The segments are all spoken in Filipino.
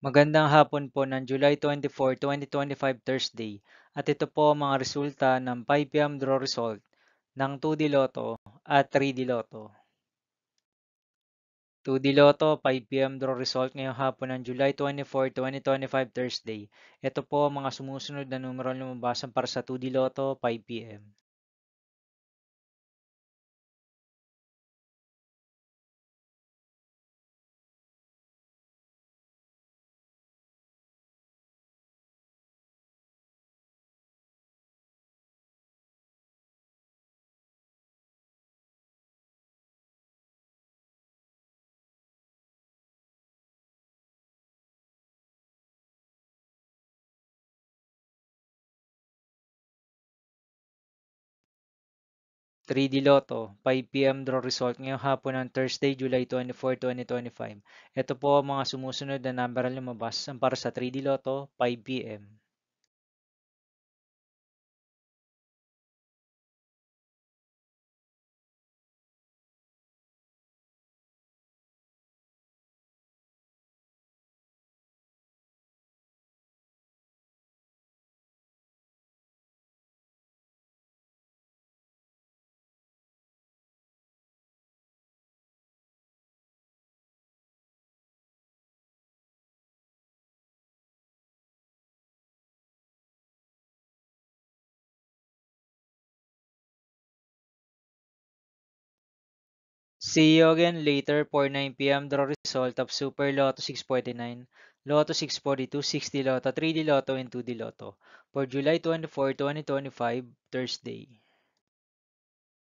Magandang hapon po ng July 24, 2025 Thursday at ito po ang mga resulta ng 5 p.m. draw result ng 2D Lotto at 3D Lotto. 2D Lotto 5 p.m. draw result ngayong hapon ng July 24, 2025 Thursday. Ito po ang mga sumusunod na numero lumabasan para sa 2D Lotto 5 p.m. 3D Lotto 5 p.m. draw result ngayong hapon ng Thursday, July 24, 2025. Ito po ang mga sumusunod na number na lumabas para sa 3D Lotto 5 p.m. See you again later for 9 p.m. draw result of Super Lotto 649, Lotto 642, 60 Lotto, 3D Lotto, and 2D Lotto for July 24, 2025, Thursday.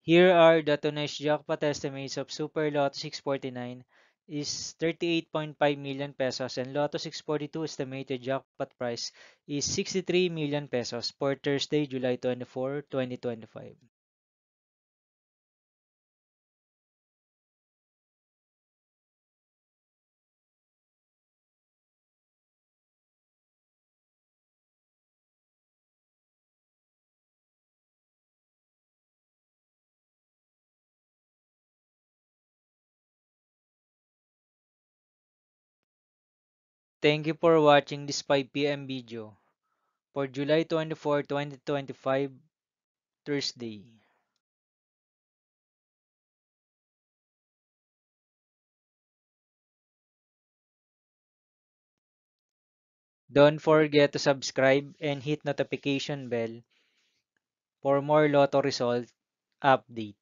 Here are the tonight's jackpot estimates of Super Lotto 649 is 38.5 million pesos and Lotto 642 estimated jackpot price is 63 million pesos for Thursday, July 24, 2025. Thank you for watching this 5 p.m. video for July 24, 2025, Thursday. Don't forget to subscribe and hit notification bell for more Lotto result update.